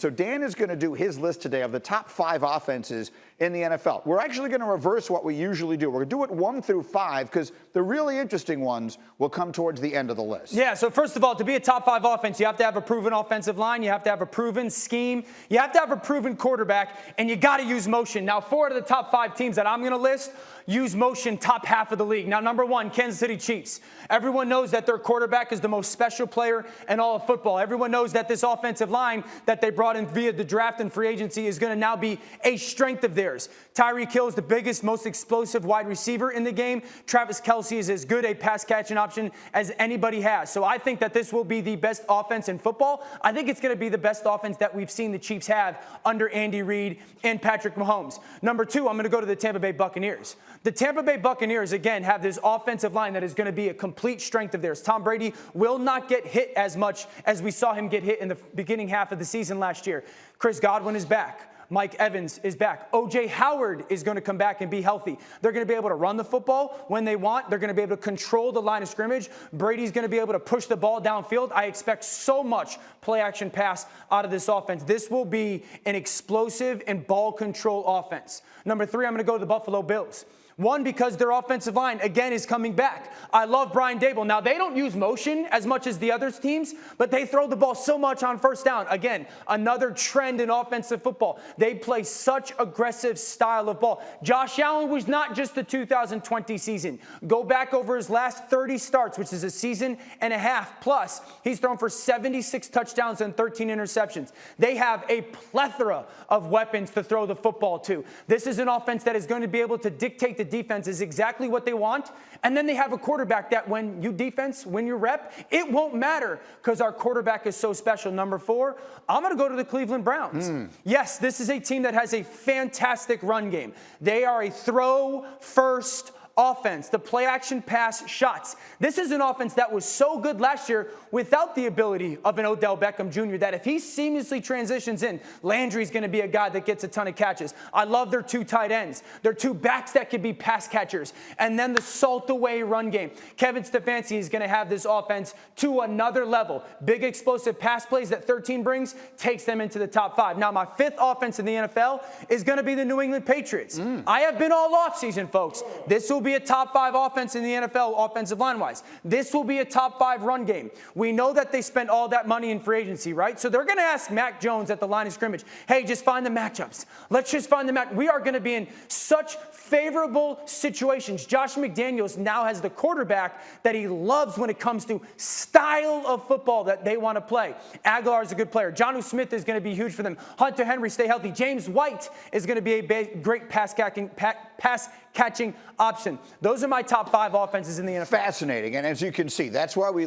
So Dan is going to do his list today of the top 5 offenses in the NFL. We're actually going to reverse what we usually do. We're going to do it 1 through 5 because the really interesting ones will come towards the end of the list. Yeah, so first of all, to be a top 5 offense, you have to have a proven offensive line. You have to have a proven scheme. You have to have a proven quarterback, and you got to use motion. Now, 4 of the top 5 teams that I'm going to list use motion top half of the league. Now, number 1, Kansas City Chiefs. Everyone knows that their quarterback is the most special player in all of football. Everyone knows that this offensive line that they brought in via the draft and free agency is going to now be a strength of theirs. Tyreek Hill is the biggest, most explosive wide receiver in the game. Travis Kelce is as good a pass-catching option as anybody has. So I think that this will be the best offense in football. I think it's going to be the best offense that we've seen the Chiefs have under Andy Reid and Patrick Mahomes. Number 2, I'm going to go to the Tampa Bay Buccaneers. The Tampa Bay Buccaneers, again, have this offensive line that is going to be a complete strength of theirs. Tom Brady will not get hit as much as we saw him get hit in the beginning half of the season last year. Chris Godwin is back. Mike Evans is back. O.J. Howard is going to come back and be healthy. They're going to be able to run the football when they want. They're going to be able to control the line of scrimmage. Brady's going to be able to push the ball downfield. I expect so much play-action pass out of this offense. This will be an explosive and ball control offense. Number 3, I'm going to go to the Buffalo Bills. 1, because their offensive line, again, is coming back. I love Brian Daboll. Now, they don't use motion as much as the other teams, but they throw the ball so much on first down. Again, another trend in offensive football. They play such aggressive style of ball. Josh Allen was not just the 2020 season. Go back over his last 30 starts, which is a season and a half plus. He's thrown for 76 touchdowns and 13 interceptions. They have a plethora of weapons to throw the football to. This is an offense that is going to be able to dictate the defense is exactly what they want. And then they have a quarterback that when you defense, when you rep, it won't matter because our quarterback is so special. Number 4, I'm going to go to the Cleveland Browns. Yes, this is a team that has a fantastic run game. They are a throw-first offense, the play-action pass shots. This is an offense that was so good last year without the ability of an Odell Beckham Jr. that if he seamlessly transitions in, Landry's going to be a guy that gets a ton of catches. I love their 2 tight ends. Their 2 backs that could be pass catchers. And then the salt-away run game. Kevin Stefanski is going to have this offense to another level. Big explosive pass plays that 13 brings takes them into the top 5. Now, my 5th offense in the NFL is going to be the New England Patriots. I have been all offseason, folks. This will be a top 5 offense in the NFL offensive line-wise. This will be a top 5 run game. We know that they spent all that money in free agency, right? So they're going to ask Mac Jones at the line of scrimmage, hey, just find the matchups. Let's just find the match. We are going to be in such favorable situations. Josh McDaniels now has the quarterback that he loves when it comes to style of football that they want to play. Aguilar is a good player. Jonnu Smith is going to be huge for them. Hunter Henry, stay healthy. James White is going to be a great pass-catching option. Those are my top 5 offenses in the NFL. Fascinating, and as you can see, that's why we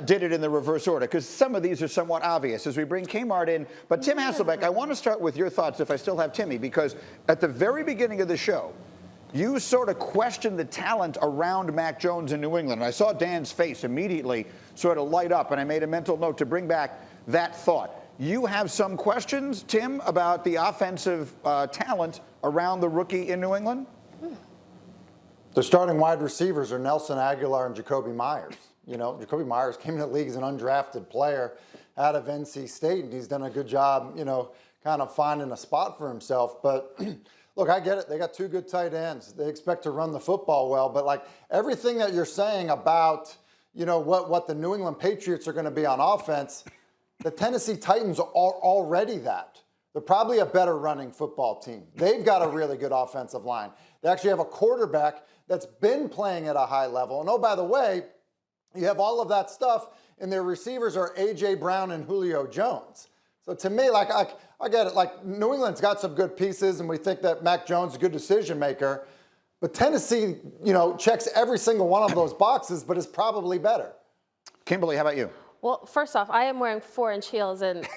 did it in the reverse order, because some of these are somewhat obvious as we bring Kmart in. But Tim Hasselbeck, I want to start with your thoughts, if I still have Timmy, because at the very beginning of the show, you sort of questioned the talent around Mac Jones in New England. And I saw Dan's face immediately sort of light up, and I made a mental note to bring back that thought. You have some questions, Tim, about the offensive talent around the rookie in New England? The starting wide receivers are Nelson Aguilar and Jacoby Myers. You know, Jacoby Myers came into the league as an undrafted player out of NC State, and he's done a good job, you know, kind of finding a spot for himself. But look, I get it. They got 2 good tight ends. They expect to run the football well. But like everything that you're saying about, you know, what the New England Patriots are going to be on offense, the Tennessee Titans are already that. They're probably a better running football team. They've got a really good offensive line. They actually have a quarterback that's been playing at a high level. And oh, by the way, you have all of that stuff, and their receivers are A.J. Brown and Julio Jones. So to me, like, I get it. Like, New England's got some good pieces, and we think that Mac Jones is a good decision maker. But Tennessee, you know, checks every single one of those boxes, but is probably better. Kimberly, how about you? Well, first off, I am wearing 4-inch heels, and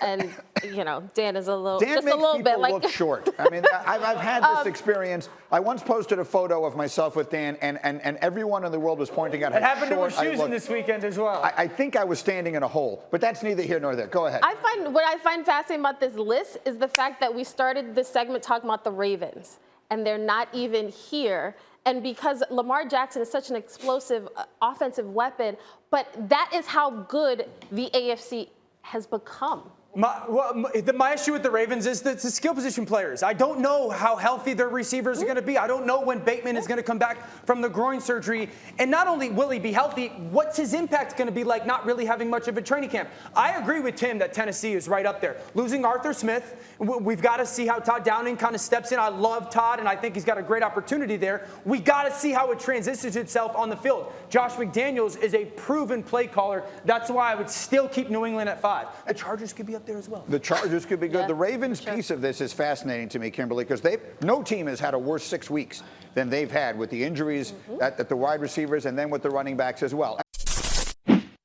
you know, Dan is a little, Dan just makes a little people bit like look short. I mean, I've had this experience. I once posted a photo of myself with Dan, and everyone in the world was pointing out how It happened to short his shoes in this weekend as well. I think I was standing in a hole, but that's neither here nor there. Go ahead. what I find fascinating about this list is the fact that we started this segment talking about the Ravens, and they're not even here. And because Lamar Jackson is such an explosive offensive weapon, but that is how good the AFC has become. My issue with the Ravens is the skill position players. I don't know how healthy their receivers are going to be. I don't know when Bateman is going to come back from the groin surgery. And not only will he be healthy, what's his impact going to be like not really having much of a training camp? I agree with Tim that Tennessee is right up there. Losing Arthur Smith, we've got to see how Todd Downing kind of steps in. I love Todd, and I think he's got a great opportunity there. We got to see how it transitions itself on the field. Josh McDaniels is a proven play caller. That's why I would still keep New England at 5. The Chargers could be up there as well. The Chargers could be good. Yeah, the Ravens sure. piece of this is fascinating to me, Kimberly, because no team has had a worse 6 weeks than they've had with the injuries at the wide receivers and then with the running backs as well.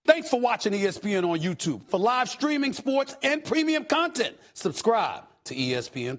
Thanks for watching ESPN on YouTube. For live streaming, sports, and premium content, subscribe to ESPN+.